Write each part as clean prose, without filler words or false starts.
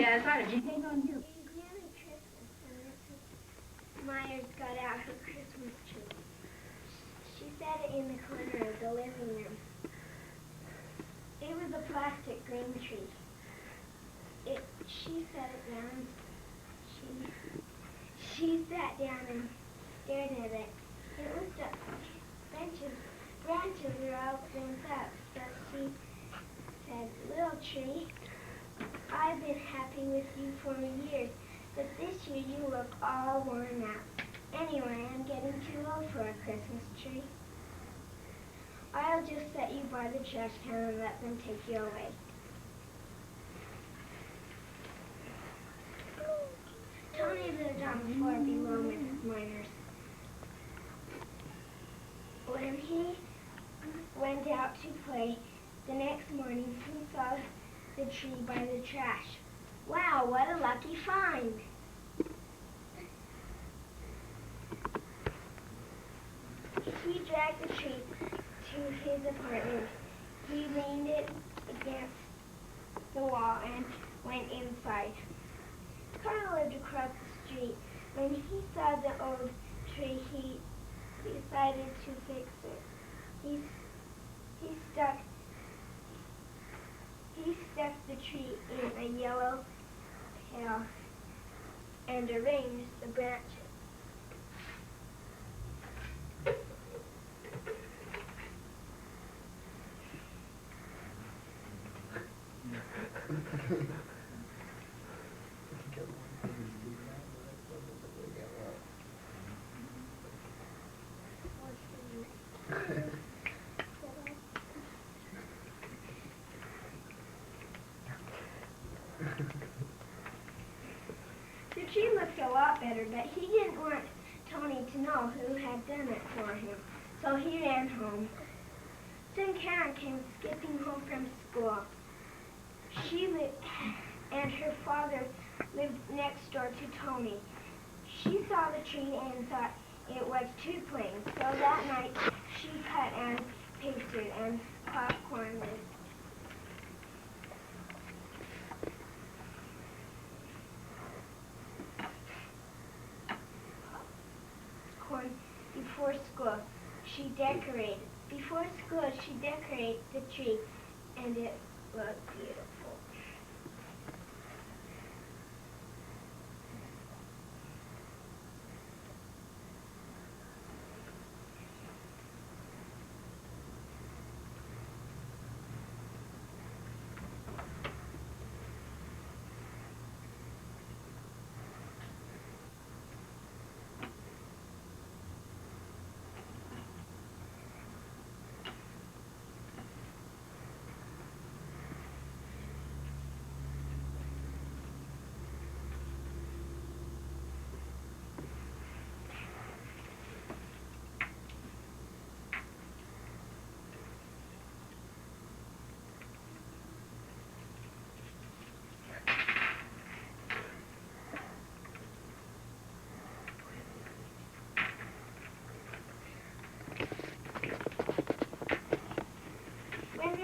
Yeah, it's right. You hang on here. It's nearly Christmas, and Mrs. Myers got out her Christmas tree. She set it in the corner of the living room. It was a plastic green tree. She set it down. She sat down and stared at it. It looked up. Branches were all bent up, so she said, "Little tree, I've been happy with you for years, but this year you look all worn out. Anyway, I'm getting too old for a Christmas tree. I'll just set you by the trash can and let them take you away." Tony lived on the floor below Mrs. Miners. When he went out to play the next morning, he saw the tree by the trash. Wow, what a lucky find! He dragged the tree to his apartment. He leaned it against the wall and went inside. Carl lived across the street. When he saw the old tree, he decided to fix it. He stuck the tree in a yellow pail and arranged the branches. The tree looked a lot better, but he didn't want Tony to know who had done it for him, so he ran home. Soon Karen came skipping home from school. She and her father lived next door to Tony. She saw the tree and thought it was too plain, so that night she cut and pasted and popcorned it. Before school, she decorated the tree, and it looked beautiful.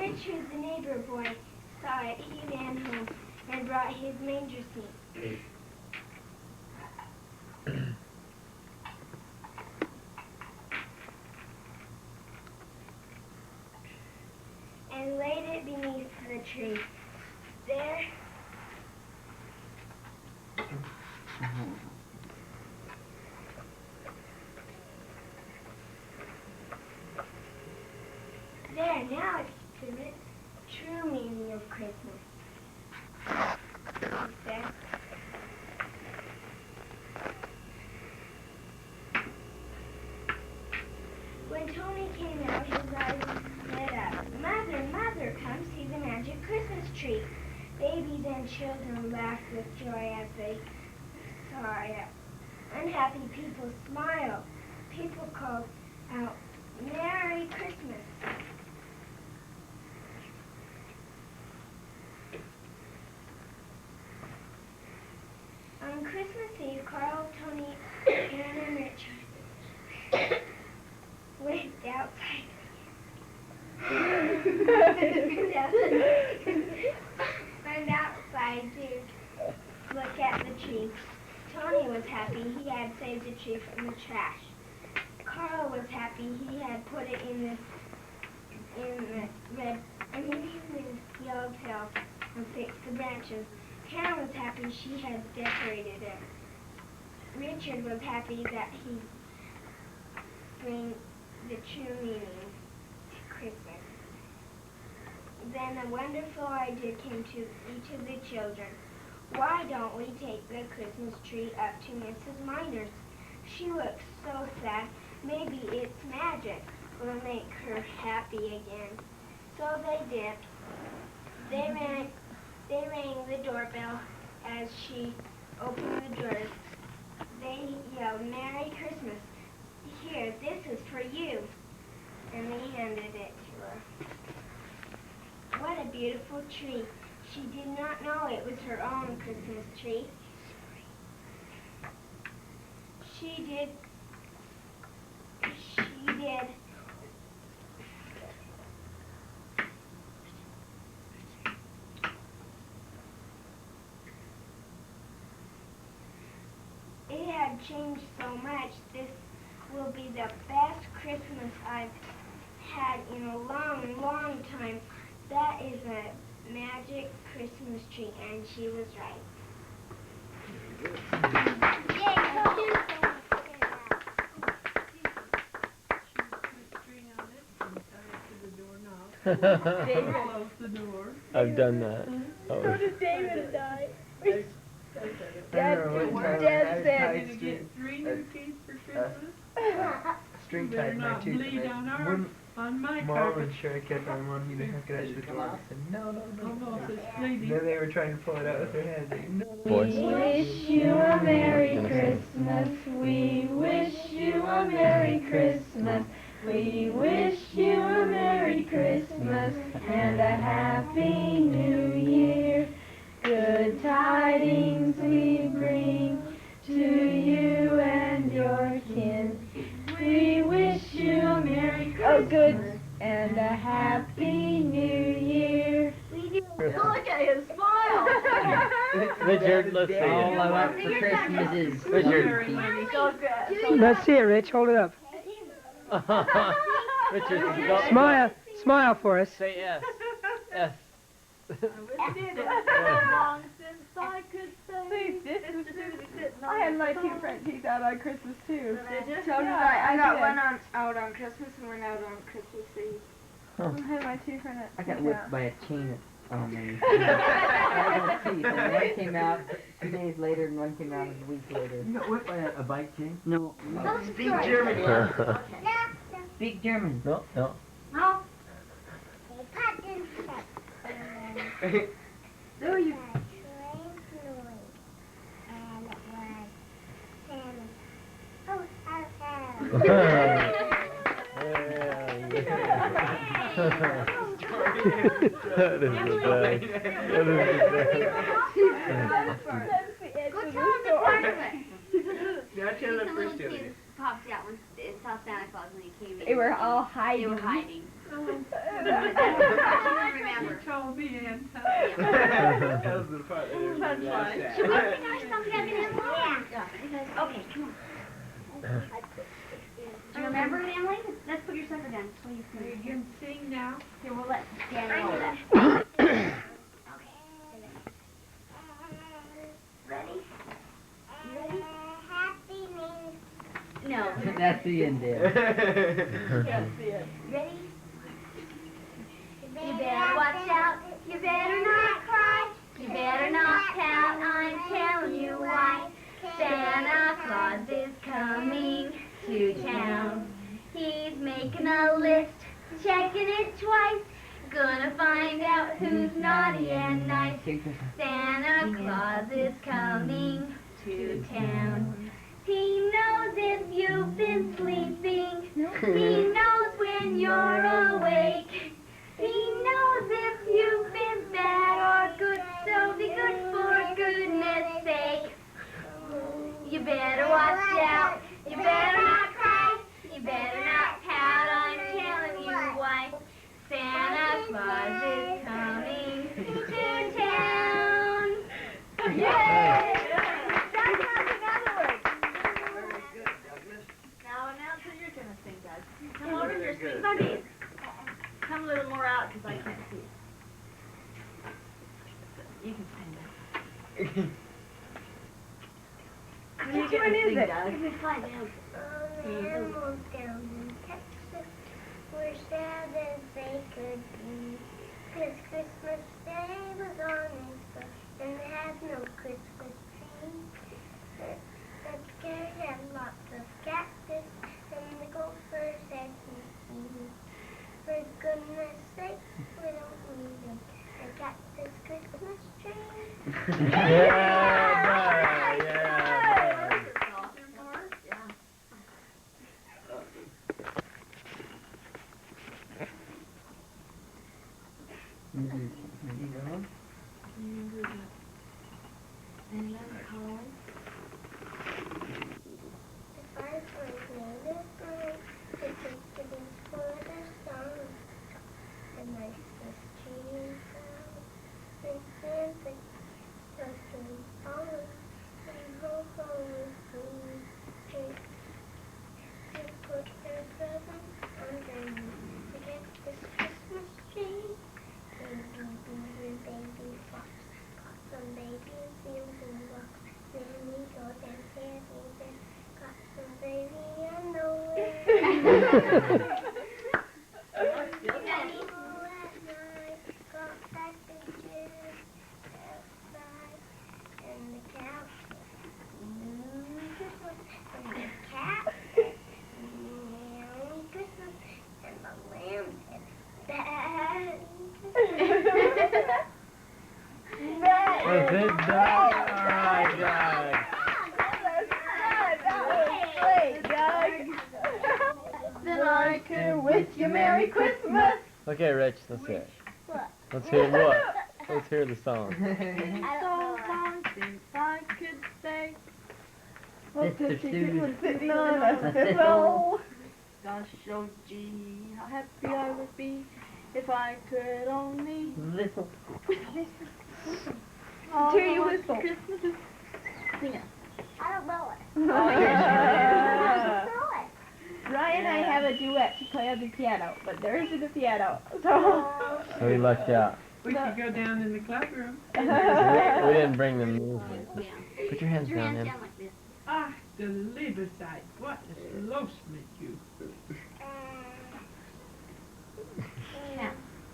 Richard, the neighbor boy, saw it. He ran home and brought his manger scene. And laid it beneath the tree. There now it's the true meaning of Christmas, he said. When Tony came out, his eyes lit up. Mother, come see the magic Christmas tree. Babies and children laughed with joy as they saw it. Unhappy people smiled. People called out, "Merry Christmas." On Christmas Eve, Carl, Tony, Karen, and Richard went outside. Went outside to look at the tree. Tony was happy he had saved the tree from the trash. Carl was happy he had put it in the yellow pail and fixed the branches. Karen was happy she had decorated it. Richard was happy that he bring the true meaning to Christmas. Then a wonderful idea came to each of the children. Why don't we take the Christmas tree up to Mrs. Miner's? She looks so sad. Maybe its magic will make her happy again. So they did. They rang the doorbell as she opened the doors. They yelled, "Merry Christmas. Here, this is for you." And they handed it to her. What a beautiful tree. She did not know it was her own Christmas tree. She did. It had changed so much. This will be the best Christmas I've had in a long, long time. That is a magic Christmas tree, and she was right. David closed the door. I've done that. So did David and I. Dad said, "You're going to get 3 new teeth for Christmas." String You better tied my not tooth. bleed And on my Mom carpet. and Sherry kept on wanting me to hook it up to the door. I said, no. Almost it's bleeding. Then they were trying to pull it out with their hands. Like, no. Boys. We wish you a Merry Christmas. We wish you a Merry Christmas. We wish you a Merry Christmas and a Happy New Year. Good tidings we bring to you and your kin. We wish you a Merry Christmas and a Happy New Year. Look at his smile. Richard, let's see All I it. want for Christmas is Richard. So good. Let's see it, Rich. Hold it up. Richard, go. Smile for us. Say yes. Yes. I wish did it. Long since I could say. I had my 2 front teeth out on Christmas too. Did you? So did I. I got one out on Christmas and one out on Christmas Eve. I had my 2 front teeth I got out. whipped by a chain at my teeth. And one came out 2 days later and one came out a week later. You got whipped by a bike chain? No. Speak German. Speak German. No. No. So you. That is the best. That is Go tell him the part of it. Now tell the first Little story. kids popped out when it saw Santa Claus when he came in. They were all They hiding. were hiding. Remember. Told me and That was the part that everybody That's laughed fine. at. Should we sing our something up in his Yeah. Okay, come on. Do you remember it, Emily? Let's put your sucker down so you You can. can sing now. Here, we'll let Dan roll that. Ready? You ready? Happy New No. That's the end there. Ready? You better watch out. You better not cry. You better not pout. I'm telling you why. Santa Claus is coming to town. He's making a list, checking it twice. Gonna find out who's naughty and nice. Santa Claus is coming to town. He knows if you've been sleeping. He knows when you're awake. He knows if you've been bad or good. So be good for goodness sake. You better watch out. You better not cry. You better not pout. I'm telling you why. Santa Claus is coming to town. Yay! Which one is it? Animals down in Texas were sad as they could be, 'cause Christmas Day was on his bush and had no Christmas tree. The bear had lots of cactus and the gopher said he. For goodness sake, we don't need a cactus Christmas tree. The fireflies made us bright, the chickadees for the song, the nicest tree found, and Santa tucking on, and ho ho with me. They put their presents underneath the cactus Christmas tree. Baby beaver, baby fox, got some baby seals and rocks. Then we go down Teddy Bear, got some baby underwear. At night, got packages outside, and the cow said, Christmas, and the cat said, Merry Christmas, and the lamb said, Bad Christmas. Was it done? Alright, guys. Then I can wish you Merry Christmas. Okay, Rich, let's hear it. What? Let's hear what? Let's hear the song. So since I could say, Mr. Susan. Sitting on a fiddle. gosh, oh gee, how happy I would be if I could only Little. all Hear you I want whistle. for Christmas is sing it. I don't know it. Oh, yeah. I don't know it. Ryan and I have a duet to play on the piano, but there isn't a piano, so. So we lucked out. We could go down in the clubroom. We didn't bring the music. Put your hands down, man. like this. Ah, the liver side. What is lost with you?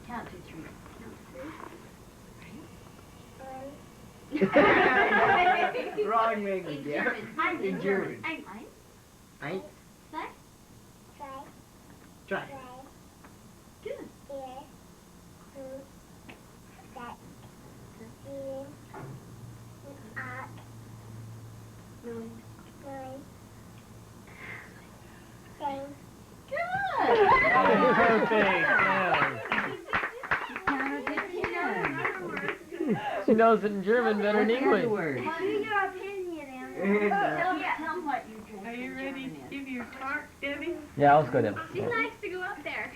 Count 2, 3. Wrong language, yeah. In German. Eins. Eins. Zwei. Try. Good. Perfect. Yeah. She knows it in German better than English. Do your opinion, Amber. Tell them what you drink. Are you ready to give your part, Debbie? Yeah, let's go down. She likes to go up there.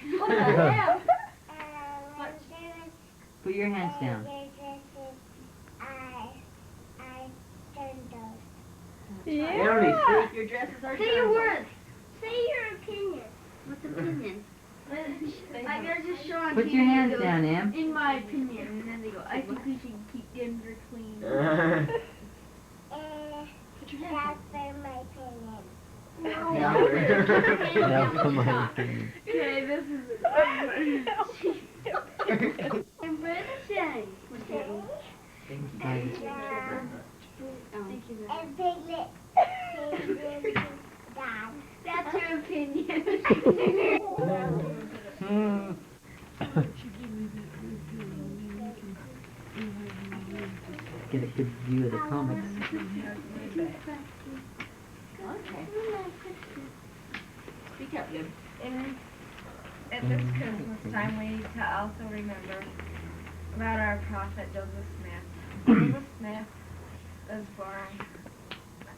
Put your hands down. Yeah. Say your dresses are Say your words. Say your opinion. What's opinion? I gotta just show on Put TV your hands goes, down, Em. In my opinion, and then they go, I think we should keep Denver clean. Put your hands That's for my opinion. Now for my opinion. Okay, this is And British. Thank Thank you. And Piglet. That's her opinion. Hmm. Get a good view of the comics. Okay. Speak up, good. At this Christmas time, we need to also remember about our prophet Joseph Smith. Joseph Smith was born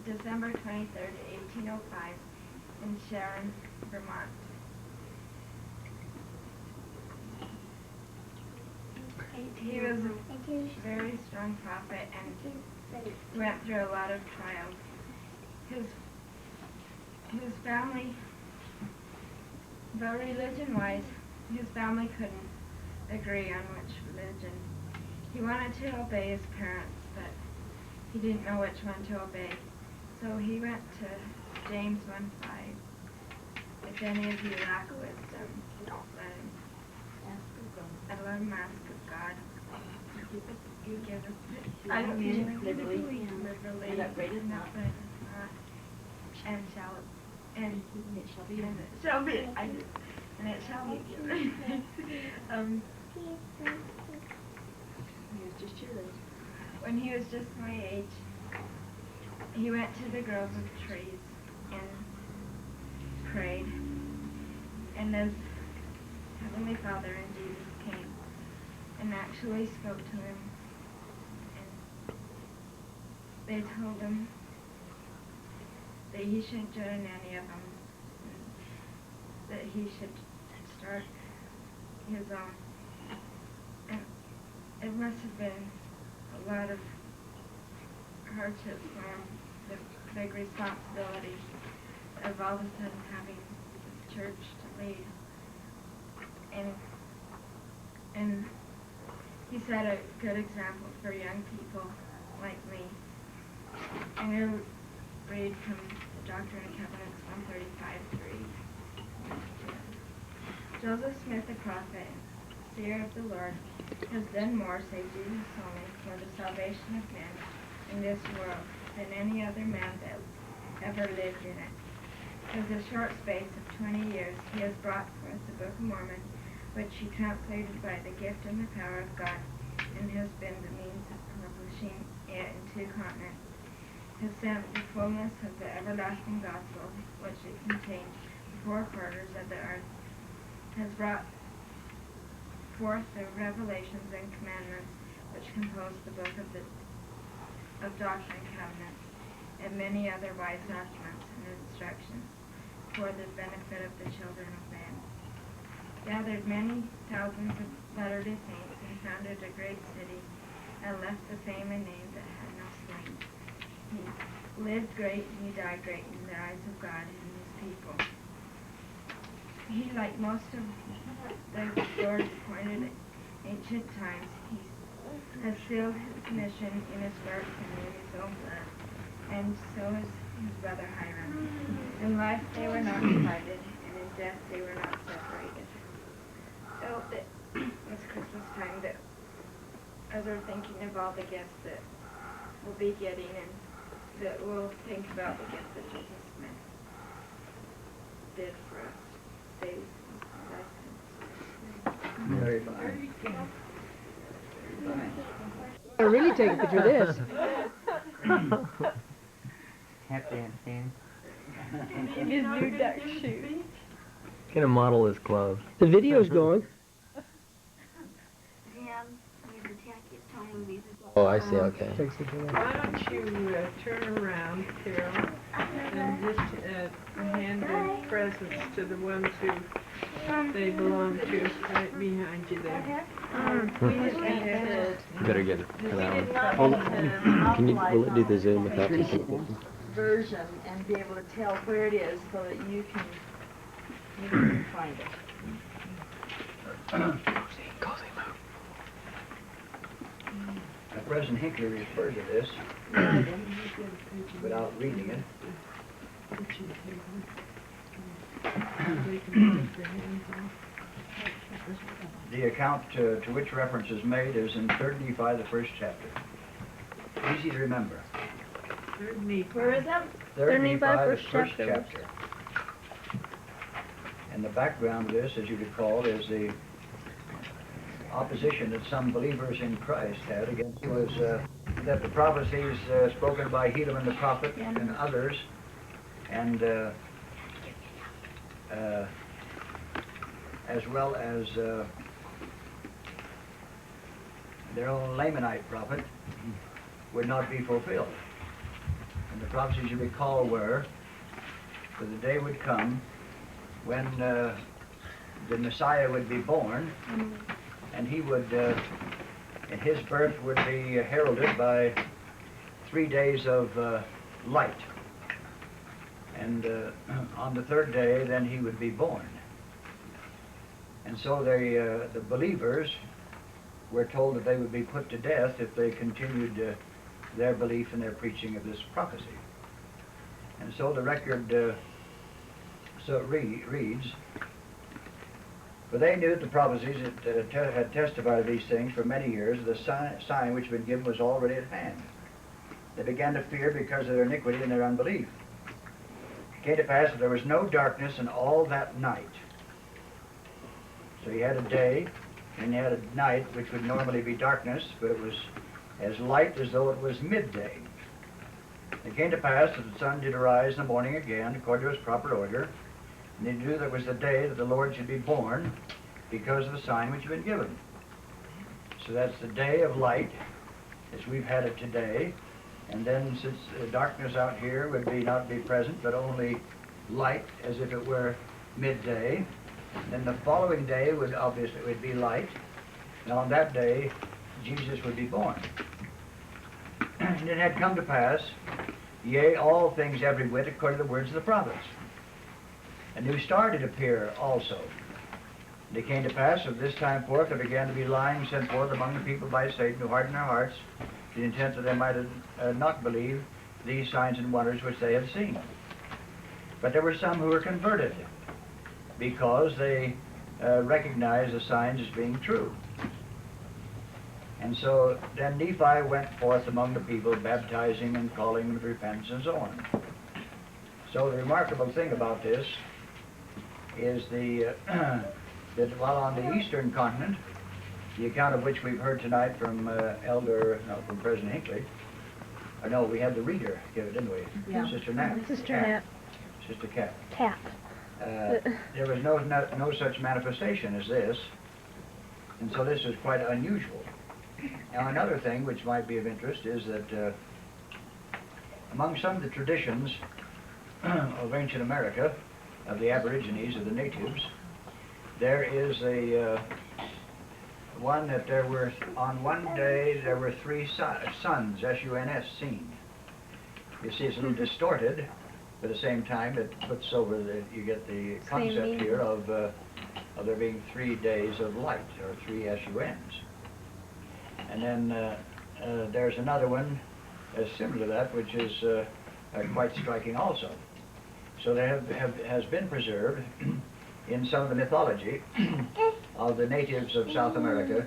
December 23rd, 1805 in Sharon, Vermont. He was a very strong prophet and went through a lot of trials. His family, but religion-wise, his family couldn't agree on which religion. He wanted to obey his parents, but he didn't know which one to obey. So he went to James 1:5. If any of you lack wisdom, let him ask of God. He giveth it. I don't mean liberally, and shall it shall be given. He was just your age. When he was just my age, he went to the grove of trees and prayed. And his Heavenly Father and Jesus came and actually spoke to him. And they told him that he shouldn't join any of them, that he should start his own. And it must have been a lot of hardships for him, the big responsibility of all of a sudden having this church to lead. And he set a good example for young people like me. I'm going to read from the Doctrine and Covenants 135:3. Joseph Smith, the prophet, seer of the Lord, has done more, save Jesus only, for the salvation of men in this world than any other man that ever lived in it. For the short space of 20 years he has brought forth the Book of Mormon, which he translated by the gift and the power of God, and has been the means of publishing it in 2 continents, has sent the fullness of the everlasting gospel, which it contains, the 4 quarters of the earth, has brought forth the revelations and commandments which compose the book of Doctrine and Covenants, and many other wise documents and instructions for the benefit of the children of man. Gathered many thousands of Latter-day Saints and founded a great city, and left the fame and name that had no slain. He lived great and he died great in the eyes of God and his people. He, like most of the Lord's appointed ancient times, he has sealed his mission in his works and in his own blood, and so is his brother Hiram. In life they were not divided, and in death they were not separated. So it's Christmas time that as we're thinking of all the gifts that we'll be getting, and that we'll think about the gift that Jesus Smith did for us. Save us. Very fine. I really take a picture of this. Tap dance, Dan. His new duck shoes. Gonna model his clothes. The video's going. Oh, I see. Okay. Takes it away. Why don't you turn around, Carol, and just hand the presents to the ones who they belong to, right behind you there. You better get it for that one. Can you? Will it do the zoom without taking a picture? Version and be able to tell where it is so that you can find it. President Hinckley referred to this without reading it. The account to which reference is made is in 3 Nephi, the 1st chapter. Easy to remember. Where is that? 3 Nephi, the 1st chapter. And the background of this, as you recall, is the opposition that some believers in Christ had against was that the prophecies spoken by Helaman the prophet and others, and as well as their own Lamanite prophet, would not be fulfilled. And the prophecies you recall were that the day would come when the Messiah would be born, and he would, and his birth would be heralded by 3 days of light. And on the 3rd day, then he would be born. And so the believers were told that they would be put to death if they continued their belief and their preaching of this prophecy. And so the record reads, "For they knew that the prophecies had testified of these things for many years. The sign which had been given was already at hand. They began to fear because of their iniquity and their unbelief. It came to pass that there was no darkness in all that night." So you had a day, and you had a night, which would normally be darkness, but it was as light as though it was midday. It came to pass that the sun did arise in the morning again, according to his proper order, and they knew that it was the day that the Lord should be born, because of the sign which had been given. So that's the day of light, as we've had it today. And then, since darkness out here would not be present, but only light, as if it were midday, then the following day would be light, and on that day Jesus would be born. And it had come to pass, yea, all things every whit according to the words of the prophets. A new star did appear also. And it came to pass of this time forth there began to be lying sent forth among the people by Satan, who hardened their hearts, to the intent that they might not believe these signs and wonders which they had seen. But there were some who were converted, because they recognized the signs as being true. And so then Nephi went forth among the people, baptizing and calling them to repentance and so on. So the remarkable thing about this is that while on the eastern continent, the account of which we've heard tonight from from President Hinckley, no, we had the reader give it, didn't we? Yeah. Sister Nat. Sister Nat. Sister Cat. Cat. There was no such manifestation as this, and so this is quite unusual. Now, another thing which might be of interest is that among some of the traditions of ancient America, of the Aborigines, of the natives, there is one that there were, on one day, there were 3 suns, S-U-N-S, seen. You see, it's a little distorted, but at the same time, it puts over you get the concept here of there being 3 days of light, or 3 S-U-Ns. And then there's another one similar to that, which is quite striking also. So there has been preserved in some of the mythology of the natives of South America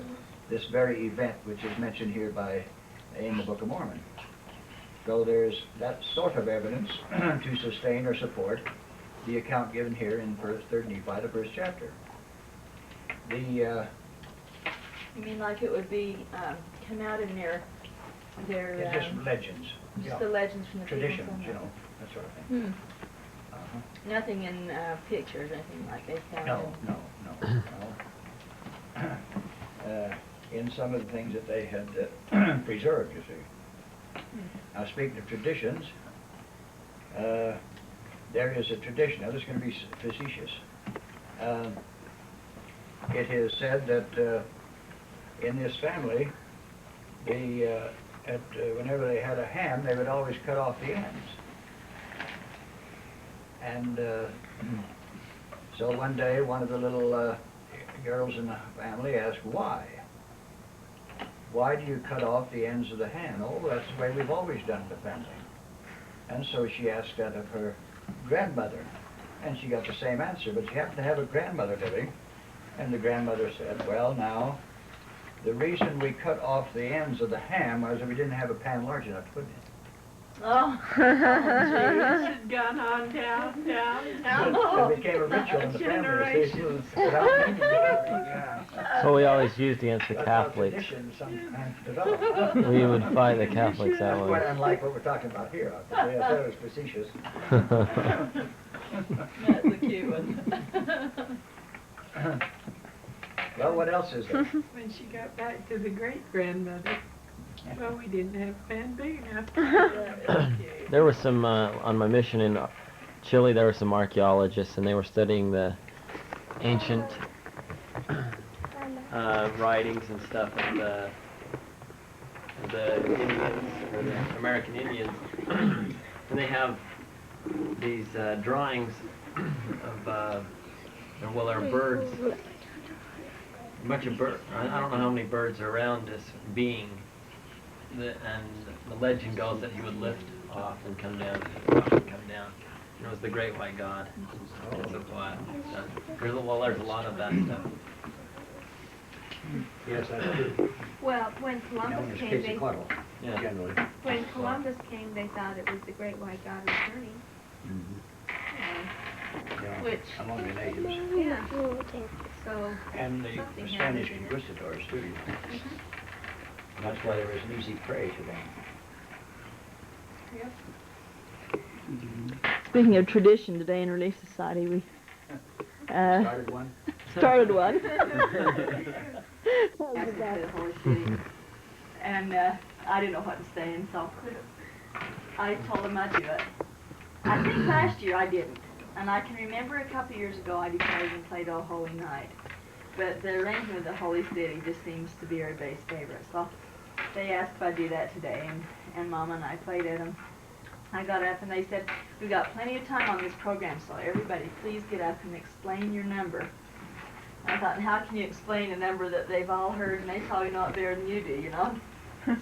this very event which is mentioned here in the Book of Mormon. So there's that sort of evidence to sustain or support the account given here in 3rd Nephi, the 1st chapter. You mean like it would be come out in their it's just legends. Just the legends from the traditions, people. you know, that sort of thing. Nothing in pictures, anything like they found. No. In some of the things that they had preserved, you see. Now, speaking of traditions, there is a tradition. Now, this is going to be facetious. It is said that in this family, whenever they had a ham, they would always cut off the ends. And so one day, one of the little girls in the family asked, why? Why do you cut off the ends of the ham? Oh, that's the way we've always done in the family. And so she asked that of her grandmother. And she got the same answer, but she happened to have a grandmother living. And the grandmother said, well, now, the reason we cut off the ends of the ham was that we didn't have a pan large enough to put it in. Oh, jeez, it gone on down. It became a ritual in the family. Without meaning to. So we always used against the Catholics. We would fight the Catholics that way. Quite unlike what we're talking about here. I thought it was facetious. That's a cute one. Well, what else is there? When she got back to the great-grandmother, well, we didn't have a pan big enough. There was some, on my mission in Chile, there were some archaeologists, and they were studying the ancient writings and stuff of the Indians, or the American Indians. And they have these drawings of, well, they're birds. A bunch of birds. I don't know how many birds are around this being. And the legend goes that he would lift off and come down, off and come down. And it was the great white God. Because of what? There's a lot of that stuff. Yes, that's true. Well, when Known Columbus as came, they, Quetzalcoatl, Yeah. generally. when Columbus came, they thought it was the great white God returning. Yeah, Which- among the natives. Yeah. So, And the Something Spanish happened in it. conquistadors, too. That's why there was an easy prey to them. Speaking of tradition, today in Relief Society, we Started one. started one. And I didn't know what to say, and so I told him I'd do it. I think last year I didn't, and I can remember a couple years ago I decided to play the Holy Night. But the arrangement of the Holy City just seems to be everybody's favorite. So they asked if I'd do that today, and Mama and I played it. And I got up and they said, we've got plenty of time on this program, so everybody please get up and explain your number. I thought, and how can you explain a number that they've all heard and they probably know it better than you do, you know?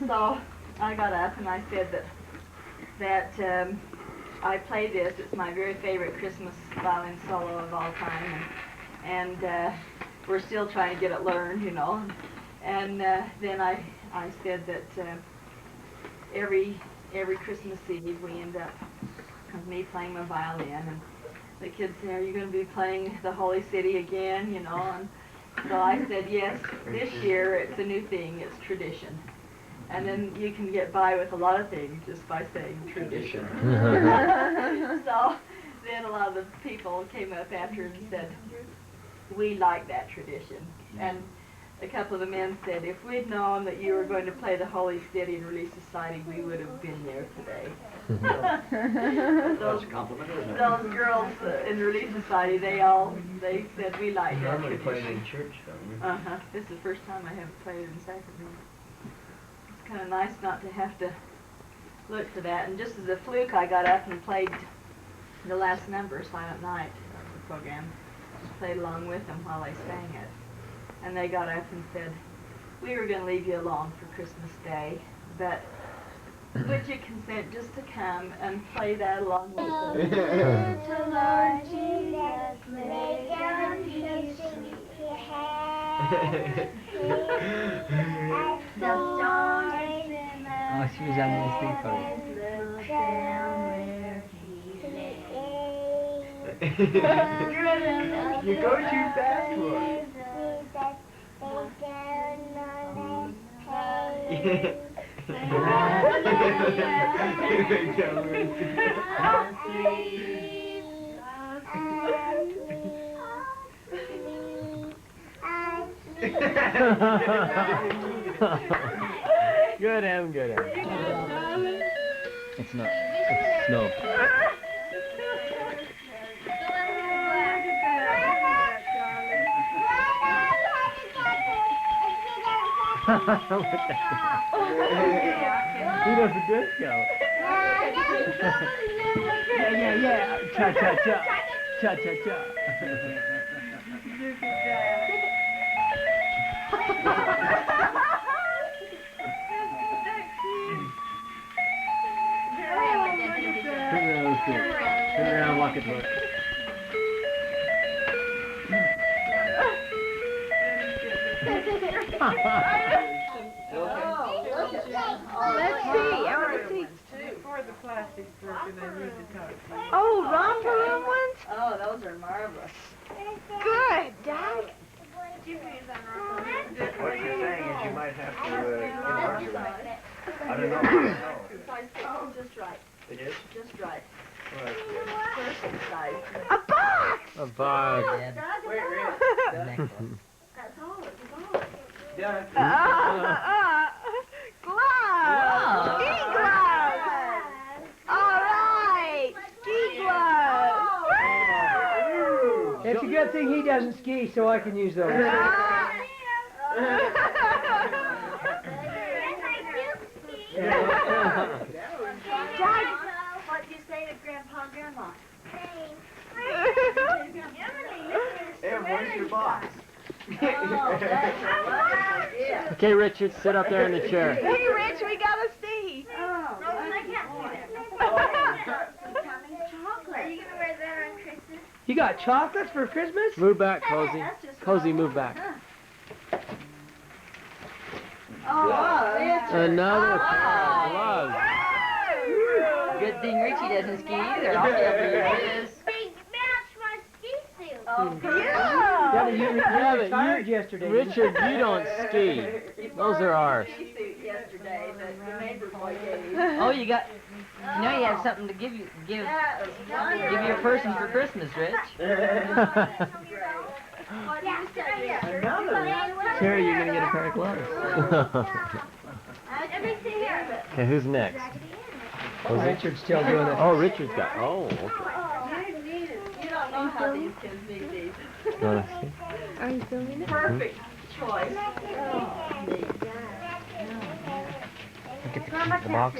So I got up and I said that I play this. It's my very favorite Christmas violin solo of all time, and we're still trying to get it learned, you know. And then I said that every Christmas Eve we end up with me playing my violin, and the kids say, are you going to be playing the Holy City again, you know? And so I said, yes, this year it's a new thing, it's tradition. And then you can get by with a lot of things just by saying tradition. So then a lot of the people came up after and said, we like that tradition. And a couple of the men said, if we'd known that you were going to play the Holy City in Relief Society, we would have been there today. That's a compliment, isn't it? Those girls in Relief Society, they said we like that Normally playing tradition. in church, don't we? Uh-huh. This is the first time I haven't played it in sacrament. It's kind of nice not to have to look for that. And just as a fluke, I got up and played the last number, Silent Night, of the program. Played along with them while they sang it. And they got up and said, we were going to leave you alone for Christmas Day, but would you consent just to come and play that along with us? Little Lord Jesus, lay down his sweet head. The stars in the Oh, she was on the street for it. look down where he lay. You go too fast for it. Good, Em, good, Em. It's not. It's snow. He does a disco. Yeah. Cha-cha-cha. Cha-cha-cha. Turn around, walk it, look. Let's see. I want to see. Before the plastic's broken, I need to talk to you. Oh, romper room ones? Oh, those are marvelous. Good, Doug. What you're saying is you might have to, I don't know. Size just right. It is? Just right. Well, that's good. Perfect size. A box! A box. The necklace. That's all. It's all. Yeah. Gloves! Ski gloves! All right! Ski gloves! It's a good thing he doesn't ski, so I can use those. Doug, what do you say to Grandpa and Grandma? Em, where's your box? Oh, that's a wonderful idea. Okay, Richard, sit up there in the chair. Hey, Rich, we gotta see. You got chocolates for Christmas? Move back, Cozy. That's just Cozy, what I move back. Oh, it's Another pair of gloves. Good thing Richie doesn't ski either. I'll be up here. They match my ski suit. Oh, Yeah, you Yeah, but retired yesterday. didn't you? Richard, you don't ski. Those are ours. ski suit yesterday that the neighbor boy gave. Oh, you got. You know you have something to give That was wonderful. your person for Christmas, Rich. What do you say? Terry, you're gonna get a pair of gloves. Let me see here. Okay, who's next? Oh, Richard's still doing it. Oh, Richard's got. Oh, okay. You don't know how these kids need these. You wanna see? Are you filming it? Perfect choice. Look at the box.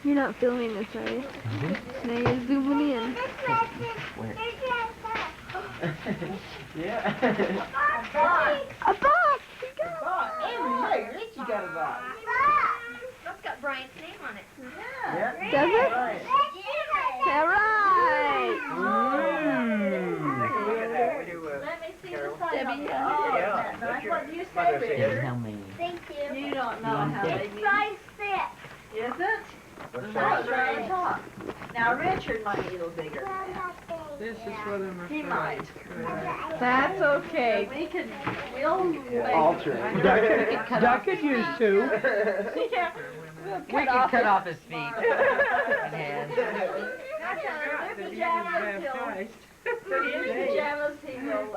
You're not filming this, are you? Now you're zooming in. Yeah. A box! Hey, Richie got a box. That's got Brian's name on it. Yeah. Does it? Right. All right! Look at that. We do, Let me see Carol. the side. Debbie, Oh, yeah. that's what you Mother say, said- Richard. How many? Thank you. You don't know how they It's need. size 6. Is it? What's That's that? right on top. Now Richard might be a little bigger than that. This is what I'm afraid. He might. That's okay. We could, we'll make. Alter. Duck could use two. Yeah. We can cut off his feet. And hands. Their pajamas, he'll, in his pajamas, he will,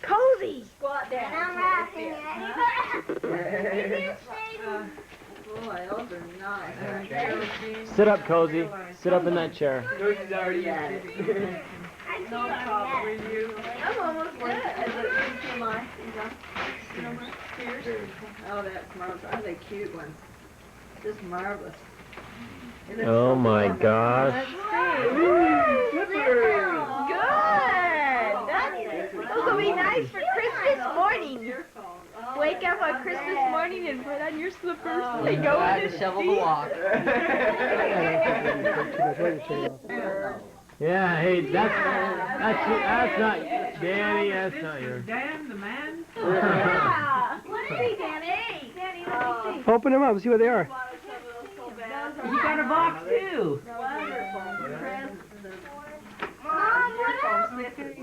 Cozy! squat down. And I'm laughing at you. Boy, those are nice. Sit up, Cozy. Sit up in that chair. He's already at it. No problem. I'm almost good. Is it into my, you know, my ears? Oh, that's marvelous. Are they cute ones? Just marvelous. It looks Oh so my good. gosh. Good! Those will be nice for Christmas morning. Your phone. Oh, Wake up on Christmas morning and put on your slippers Oh, and go Try in to and shovel the walk. Yeah, hey, that's not, Danny, that's not yours. Dan, the man? Yeah. Let me see, Danny. Danny, let me see. Open them up, see what they are. Wanted some of those so bad. You got a box too. Wonderful presents. Mom, what Your else? phone slippers.